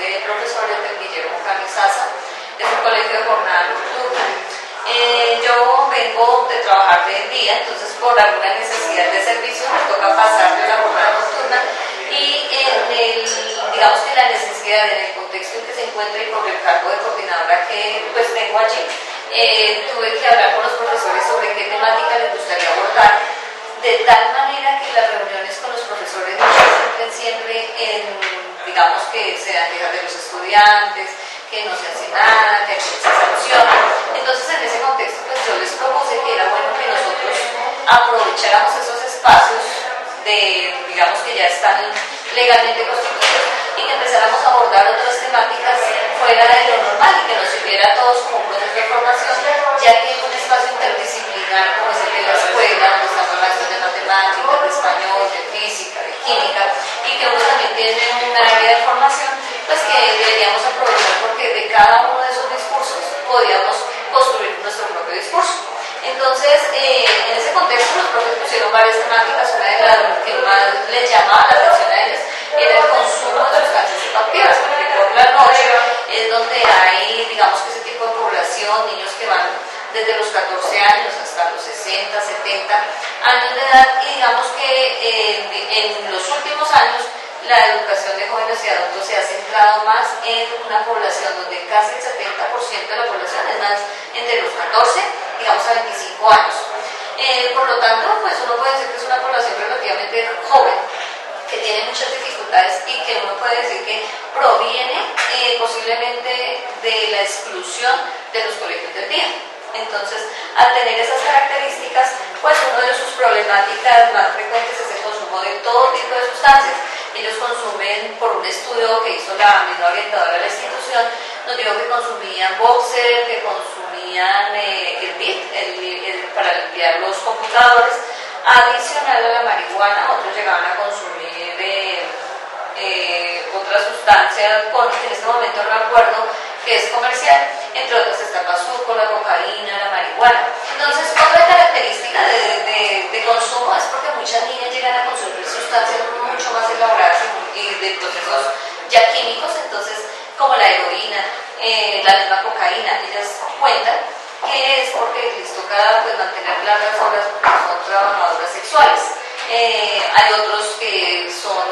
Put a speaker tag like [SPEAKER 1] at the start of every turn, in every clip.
[SPEAKER 1] de profesores del Guillermo Camisaza, es un colegio de jornada nocturna. Yo vengo de trabajar de día, entonces por alguna necesidad de servicio me toca pasar de la jornada nocturna y digamos que la necesidad en el contexto en que se encuentra y por el cargo de coordinadora que pues tengo allí, tuve que hablar con los profesores sobre qué temática les gustaría abordar, de tal manera que las reuniones con los profesores no se centren siempre en, digamos, que sean quejas de los estudiantes, que no se hace nada, que se sanciona. Entonces en ese contexto pues yo les propuse que era bueno que nosotros aprovecháramos esos espacios digamos que ya están legalmente constituidos y que empezáramos a abordar otras temáticas fuera de lo normal y que nos sirviera a todos como un proceso de formación, ya que es un espacio interdisciplinar como es el de la escuela, donde estamos hablando de matemáticas, de español, de física, de química, y que uno también tiene un área de formación, pues que deberíamos aprovechar porque de cada uno de esos discursos podíamos construir nuestro propio discurso. Entonces, en ese contexto los profes pusieron varias temáticas, una de las que más les llamaba la atención a ellos era el consumo de sustancias psicoactivas, porque por la noche es donde hay, digamos que ese tipo de población, niños que van desde los 14 años hasta los 60, 70 años de edad, y digamos que en los últimos años la educación de jóvenes y adultos se ha centrado más en una población donde casi el 70% de la población es más entre los 14, digamos a 25 años. Por lo tanto, pues uno puede decir que es una población relativamente joven, que tiene muchas dificultades y que uno puede decir que proviene posiblemente de la exclusión de los colegios del día. Entonces, al tener esas características, pues una de sus problemáticas más frecuentes es el consumo de todo tipo de sustancias. Ellos consumen, por un estudio que hizo la misma orientadora de la institución, nos dijo que consumían boxer, que consumían el BIC, para limpiar los computadores, adicional a la marihuana. Otros llegaban a consumir otras sustancias, que en este momento no me acuerdo, que es comercial, entre otras está el bazuco, la cocaína, la marihuana. Entonces, otra característica de consumo es porque muchas niñas llegan a consumir sustancias mucho más elaboradas y de procesos ya químicos, entonces, como la heroína, la misma cocaína, ellas cuentan que es porque les toca pues, mantener largas horas porque son trabajadoras sexuales. Hay otros que son,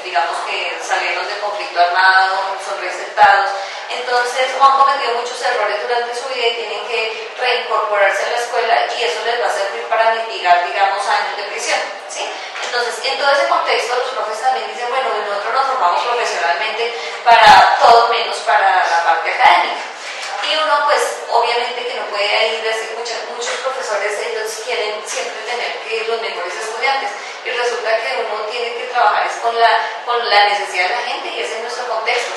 [SPEAKER 1] digamos que salieron de conflicto armado, son reinsertados, entonces han cometido muchos errores durante su vida y tienen que reincorporarse a la escuela y eso les va a servir para mitigar, digamos, años de prisión, ¿sí? Entonces, en todo ese contexto, los profes también dicen, bueno, nosotros nos formamos profesionalmente para todo menos para la parte académica. Y uno, pues, obviamente que no puede ir decir, muchos profesores, ellos quieren siempre tener que los mejores estudiantes. Y resulta que uno tiene que trabajar es con la necesidad de la gente y ese es nuestro contexto.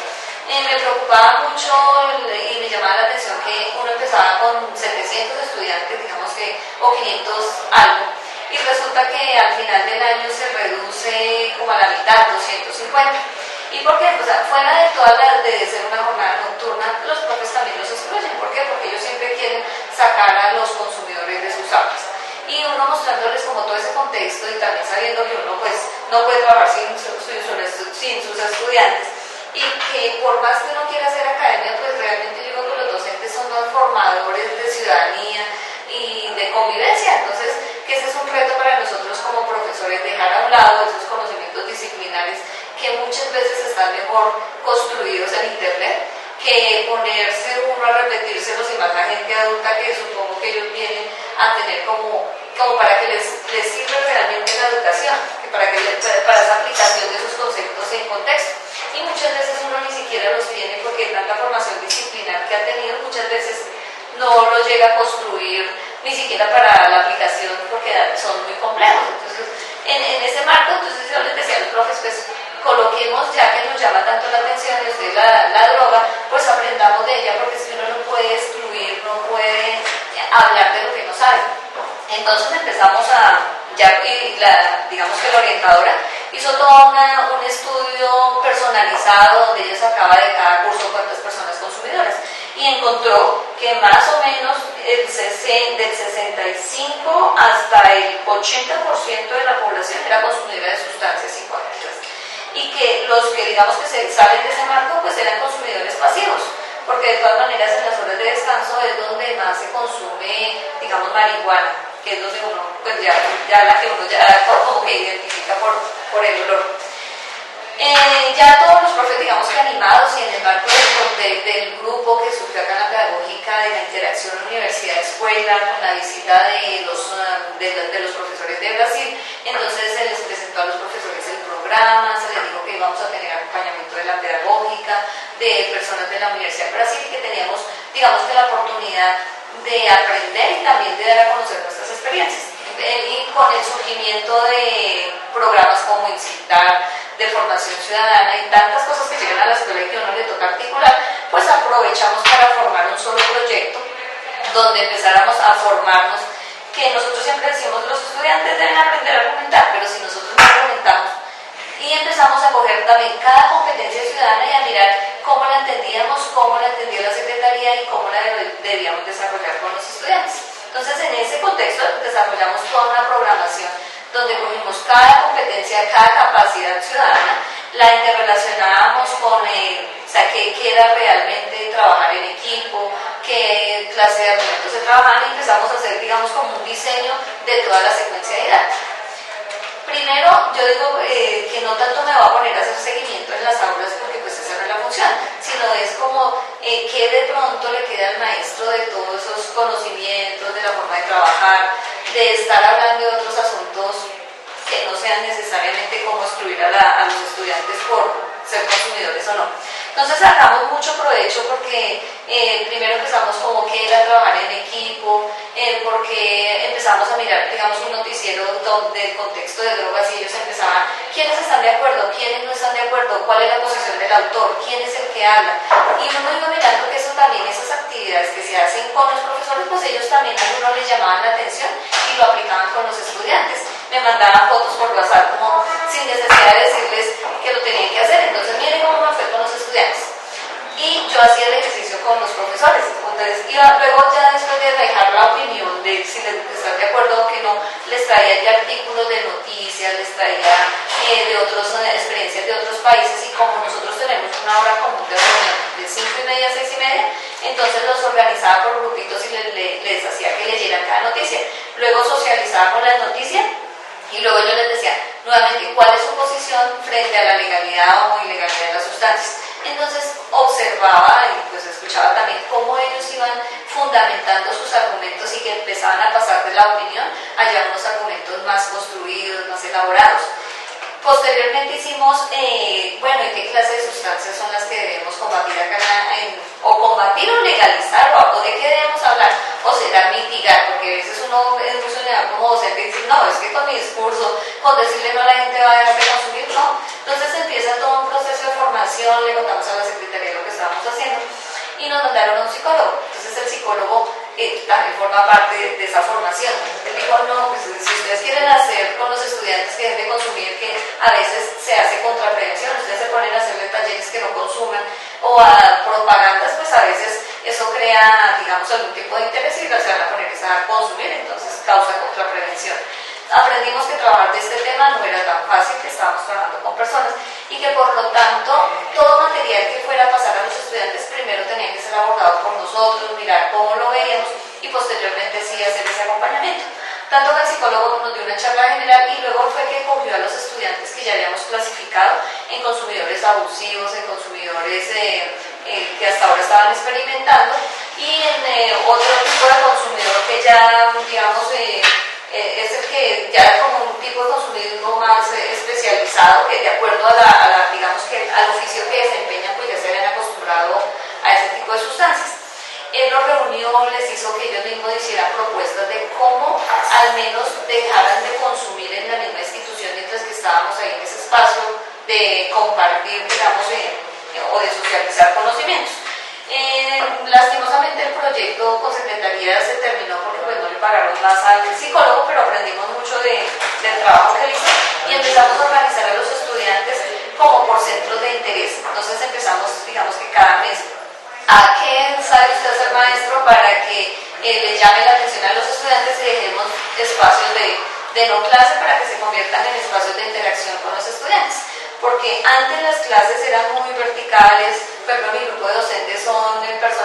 [SPEAKER 1] Me preocupaba mucho y me llamaba la atención que uno empezaba con 700 estudiantes, digamos que, o 500 algo. Y resulta que al final del año se reduce como a la mitad, 250. ¿Y por qué? Pues fuera de toda de ser una jornada nocturna, los profes también los excluyen. ¿Por qué? Porque ellos siempre quieren sacar a los consumidores de sus aulas. Y uno mostrándoles como todo ese contexto y también sabiendo que uno pues no puede trabajar sin sus estudiantes. Y que por más que uno quiera hacer academia, pues realmente yo creo que los docentes son los formadores de ciudadanía y de convivencia. Entonces, que ese es un reto para nosotros como profesores, dejar a un lado esos conocimientos disciplinares que muchas veces están mejor construidos en internet que ponerse uno a repetírselos y más a gente adulta que supongo que ellos vienen a tener como para que les sirva realmente la educación, para esa aplicación de esos conceptos en contexto. Y muchas veces uno ni siquiera los tiene porque tanta formación disciplinar que ha tenido muchas veces no lo llega a construir ni siquiera para la aplicación porque son muy complejos. Entonces, en ese marco, entonces yo les decía a los profes, pues coloquemos, ya que nos llama tanto la atención y usted la droga, pues aprendamos de ella, porque si uno no puede excluir, no puede hablar de lo que no sabe. Entonces empezamos digamos que la orientadora hizo todo un estudio personalizado donde ella sacaba de cada curso cuántas personas consumidoras y encontró que más o menos del 65 hasta el 80% de la población era consumidora de sustancias psicoactivas y que los que digamos que se salen de ese marco pues eran porque de todas maneras en las horas de descanso es donde más se consume, digamos, marihuana, que es donde uno, pues ya la que uno ya como que identifica por el olor. Ya todos los profes, digamos que animados y en el marco del grupo que surgió acá en la pedagógica de la interacción universidad-escuela con la visita de los profesores de Brasil, entonces se les presentó a los profesores el programa, se les dijo que íbamos a tener acompañamiento de la pedagógica, de personas de la Universidad de Brasil, que teníamos, digamos que la oportunidad de aprender y también de dar a conocer nuestras experiencias. Y con el surgimiento de programas como Incitar, de formación ciudadana y tantas cosas que llegan a la escuela y que a uno le toca articular, pues aprovechamos para formar un solo proyecto donde empezáramos a formarnos, que nosotros siempre decimos los estudiantes deben aprender a argumentar, pero si nosotros no argumentamos, y empezamos a coger también cada competencia ciudadana y a mirar cómo la entendíamos, cómo la entendía la Secretaría y cómo la debíamos desarrollar con los estudiantes. Entonces, en ese contexto desarrollamos toda una programación donde cogimos cada competencia, cada capacidad ciudadana, la interrelacionábamos con qué era realmente trabajar en equipo, qué clase de argumentos se trabajaban y empezamos a hacer, digamos, como un diseño de toda la secuencia didáctica. Primero, yo digo que no tanto me voy a poner a hacer seguimiento en las aulas porque pues esa no es la función, sino es como qué de pronto le queda al maestro de todos esos conocimientos, de la forma de trabajar, de estar hablando de otros asuntos que no sean necesariamente como excluir a los estudiantes por ser consumidores o no. Entonces sacamos mucho provecho porque primero empezamos como que era trabajar en equipo, porque empezamos a mirar, digamos, un noticiero del contexto de drogas y ellos empezaban, ¿quiénes están de acuerdo? ¿Quiénes no están de acuerdo? ¿Cuál es la posición del autor? ¿Quién es el que habla? Y uno iba mirando que eso también, esas actividades que se hacen con los profesores, pues ellos también a uno les llamaban la atención y lo aplicaban con los estudiantes. Me mandaban fotos por WhatsApp como sin necesidad de decirles que lo tenían que hacer. Entonces, miren cómo me fue con los estudiantes. Y yo hacía el ejercicio con los profesores. Entonces, luego ya después de dejar la opinión de si les están de acuerdo o que no, les traía ya artículos de noticias, les traía de otras experiencias de otros países y como nosotros tenemos una hora común de reunión de 5:30 a 6:30, entonces los organizaba por grupitos y les hacía que leyeran cada noticia. Luego socializábamos las noticias y luego yo les decía nuevamente cuál es su posición frente a la legalidad o ilegalidad de las sustancias. Entonces observaba y pues escuchaba también cómo ellos iban fundamentando sus argumentos y que empezaban a pasar de la opinión a ya unos argumentos más construidos, más elaborados. Posteriormente hicimos, bueno, ¿y qué clase de sustancias son las que debemos combatir acá o combatir o legalizar o de qué debemos hablar? O será mitigar, porque a veces uno es muy soñador como docente y dice, no, es que con mi discurso, con decirle no a la gente va a dejar de consumir, no. Entonces empieza todo un proceso de formación, le contamos a la Secretaría lo que estábamos haciendo y nos mandaron a un psicólogo. Entonces el psicólogo también forma parte de esa formación. Él dijo, no, pues si ustedes quieren hacer con los estudiantes que deben de consumir, que a veces se hace contraprevención, ustedes se ponen a hacerle talleres que no consuman o a propagandas, pues a veces eso crea, digamos, algún tipo de interés y se van a poner a consumir, entonces causa contraprevención. Aprendimos que trabajar de este tema no era tan fácil, que estábamos trabajando con personas y que por lo tanto todo material que fuera a pasar a los estudiantes primero tenía que ser abordado por nosotros, mirar cómo lo veíamos y posteriormente sí hacer ese acompañamiento. Tanto que el psicólogo nos dio una charla general y luego fue que cogió a los estudiantes que ya habíamos clasificado en consumidores abusivos, en consumidores que hasta ahora estaban experimentando y en otro tipo de consumidor que ya, digamos, es el que ya es como un tipo de consumismo más especializado, que de acuerdo a digamos que al oficio que desempeñan, pues ya se habían acostumbrado a ese tipo de sustancias. Él los reunió, les hizo que ellos mismos hicieran propuestas de cómo al menos dejaran de consumir en la misma institución mientras que estábamos ahí en ese espacio de compartir, digamos, o de socializar conocimientos. Lastimosamente el proyecto con Secretaría se terminó porque pues no le pagaron más al psicólogo, pero aprendimos mucho del trabajo que él hizo y empezamos a organizar a los estudiantes como por centros de interés. Entonces empezamos, digamos que cada mes, ¿a qué sabe usted ser maestro? Para que le llame la atención a los estudiantes y dejemos espacios de no clase para que se conviertan en espacios de interacción con los estudiantes. Porque antes las clases eran muy verticales, por ejemplo, mi grupo de docentes son personas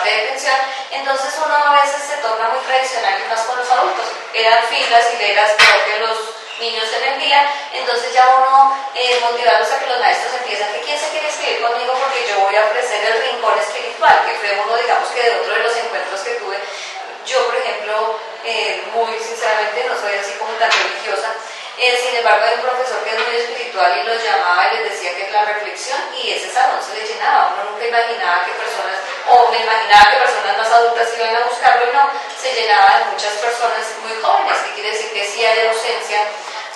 [SPEAKER 1] parte de pensión, entonces uno a veces se torna muy tradicional y más con los adultos. Eran filas, hileras, creo que los niños se le envían, entonces ya uno motivarlos a que los maestros empiezan, que quién se quiere escribir conmigo porque yo voy a ofrecer el rincón espiritual, que fue uno, digamos que de otro de los encuentros que tuve. Yo, por ejemplo, muy sinceramente no soy así como tan religiosa, sin embargo hay un profesor que es muy espiritual y los llamaba y les decía que es la reflexión, y ese salón se le llenaba. Uno nunca imaginaba que personas, o me imaginaba que personas más adultas iban a buscarlo, y no, se llenaba de muchas personas muy jóvenes, que quiere decir que sí hay ausencia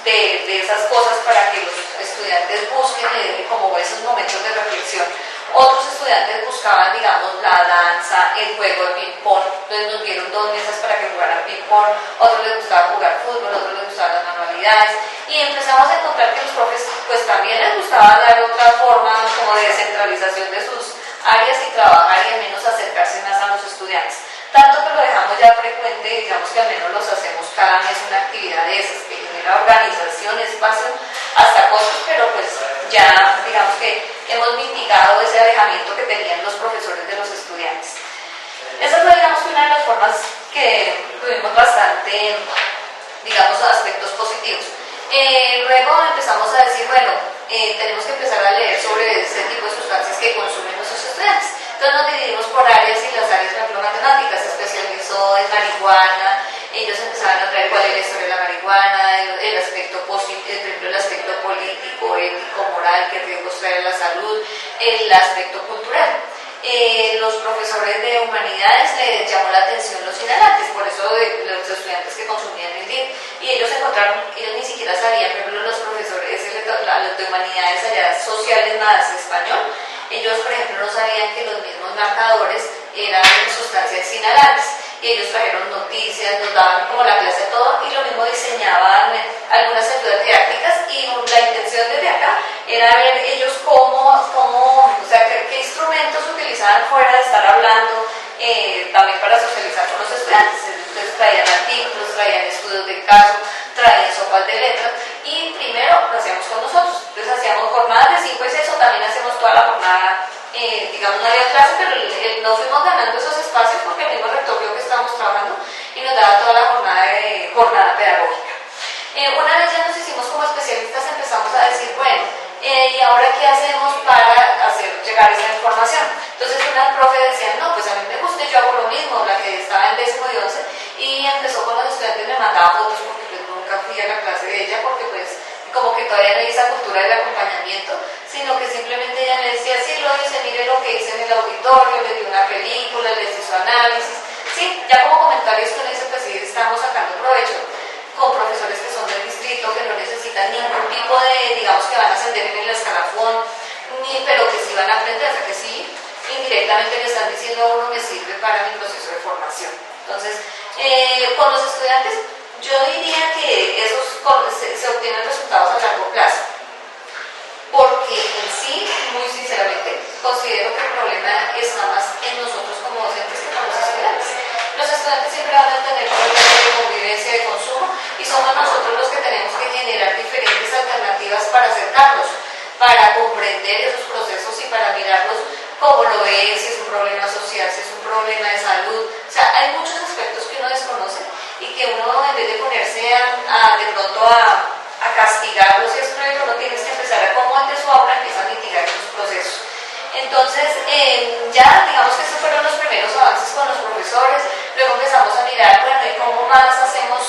[SPEAKER 1] de esas cosas para que los estudiantes busquen como esos momentos de reflexión. Otros estudiantes buscaban, digamos, la danza, el juego de ping-pong. Entonces nos dieron 2 mesas para que jugaran ping-pong, otros les gustaba jugar fútbol, otros les gustaban las manualidades, y empezamos a encontrar que los profes pues también les gustaba dar otra forma como de descentralización de sus áreas y trabajar y al menos acercarse más a los estudiantes. Tanto que lo dejamos ya frecuente, digamos que al menos los hacemos cada mes una actividad de esas, que genera organización, espacio, hasta costos, pero pues ya digamos que hemos mitigado ese alejamiento que tenían los profesores de los estudiantes. Esa fue, digamos, una de las formas que tuvimos bastante, digamos, aspectos positivos. Luego empezamos a decir, bueno, tenemos que empezar a leer sobre ese tipo de sustancias que consumen nuestros estudiantes. Entonces nos dividimos por áreas, y las áreas, por ejemplo, matemáticas se especializó en marihuana. Ellos empezaban a traer cuál es la historia de la marihuana, el aspecto positivo, por ejemplo, el aspecto político, ético, moral, qué riesgos trae a la salud, el aspecto cultural. Los profesores de humanidades les llamó la atención los inhalantes, por eso los estudiantes que consumían el DIR, y ellos encontraron, ellos ni siquiera sabían, por ejemplo, los profesores los de humanidades allá sociales más español, ellos, por ejemplo, no sabían que los mismos marcadores eran sustancias inhalantes, y ellos trajeron noticias, nos daban como la clase de todo, y lo mismo diseñaban algunas ayudas didácticas, y la intención desde acá era ver ellos cómo o sea, qué instrumentos utilizaban fuera de estar hablando, también para socializar con los estudiantes. Entonces traían artículos, traían estudios de caso, traían sopas de letras, y primero lo hacíamos con nosotros. Entonces hacíamos jornadas de 5 y 6, o también hacemos toda la jornada, digamos, no había clase, pero nos fuimos ganando esos espacios porque el mismo rector vio que estábamos trabajando y nos daba toda la jornada pedagógica. Una vez ya nos hicimos como especialistas, empezamos a decir, bueno, ¿y ahora qué hacemos para hacer llegar esa información? Entonces una profe decía, no, pues a mí me gusta, yo hago lo mismo, la que estaba en 10º y 11, y empezó con los estudiantes, me mandaba fotos porque pues nunca fui a la clase de ella, porque pues como que todavía no hay esa cultura del acompañamiento, sino que simplemente ella me decía, sí, lo hice, mire lo que hice en el auditorio, le di una película, les hizo análisis, sí, ya como comentarios que uno dice, pues sí, estamos sacando provecho, con profesores que son del distrito, que no necesitan ningún tipo de, digamos, que van a ascender en el escalafón, pero que sí van a aprender, o sea que sí, indirectamente le están diciendo a uno, me sirve para mi proceso de formación. Entonces, con los estudiantes, yo diría que se obtienen resultados a largo plazo, porque en sí, muy sinceramente, considero que el problema está más en nosotros como docentes que con los estudiantes. Los estudiantes siempre van a tener problemas de convivencia, de consumo, y somos nosotros los que tenemos que generar diferentes alternativas para acercarlos, para comprender esos procesos y para mirarlos como lo es, si es un problema social, si es un problema de salud. O sea, hay muchos aspectos que uno desconoce y que uno, en vez de ponerse de pronto a castigarlos, y es uno tiene que empezar a, como antes su aula empieza a mitigar esos procesos. Entonces, ya digamos que estos fueron los primeros avances con los profesores. Luego empezamos a mirar, bueno, ¿y cómo más hacemos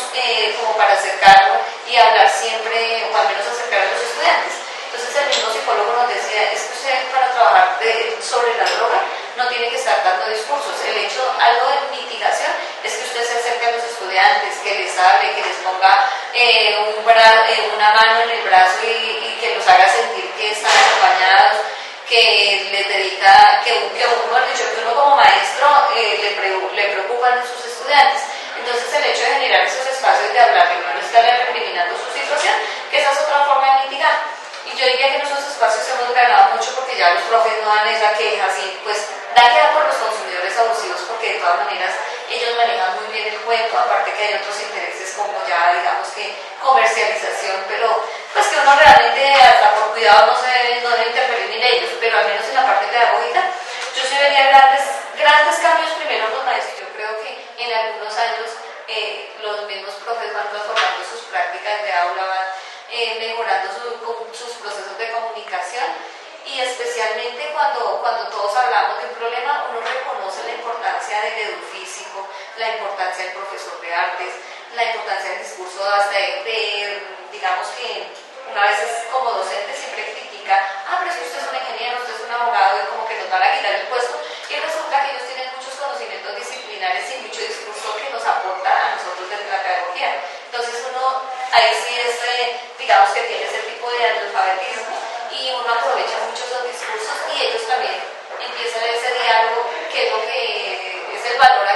[SPEAKER 1] como para acercarlo y hablar siempre, o al menos acercar a los estudiantes? Entonces el mismo psicólogo nos decía, es que usted para trabajar sobre la droga no tiene que estar dando discursos. El hecho, algo de mitigación, es que usted se acerque a los estudiantes, que les hable, que les ponga una mano en el brazo y que los haga sentir que están acompañados, que les dedica, que uno como maestro le preocupan a sus estudiantes. Entonces el hecho de generar esos espacios de hablar, que no estarle recriminando su situación, que esa es otra forma de mitigar. Y yo diría que en esos espacios hemos ganado mucho, porque ya los profes no dan esa queja, así pues da queja por los consumidores abusivos, porque de todas maneras ellos manejan muy bien el cuento, aparte que hay otros intereses como ya digamos que comercialización, pero pues que uno realmente hasta por cuidado no debe interferir en ellos, pero al menos en la parte pedagógica yo sí vería grandes cambios cuando todos hablamos de un problema, uno reconoce la importancia del edufísico, la importancia del profesor de artes, la importancia del discurso hasta digamos que una vez como docente siempre critica, pero si usted es un ingeniero, usted es un abogado, y como que nos van a quitar el puesto, y resulta que ellos tienen muchos conocimientos disciplinares y mucho discurso que nos aporta a nosotros desde la pedagogía. Entonces uno, ahí sí es, digamos que tiene ese tipo de analfabetismo, y uno aprovecha mucho esos discursos, y ellos también empiezan ese diálogo, que es lo que es el valor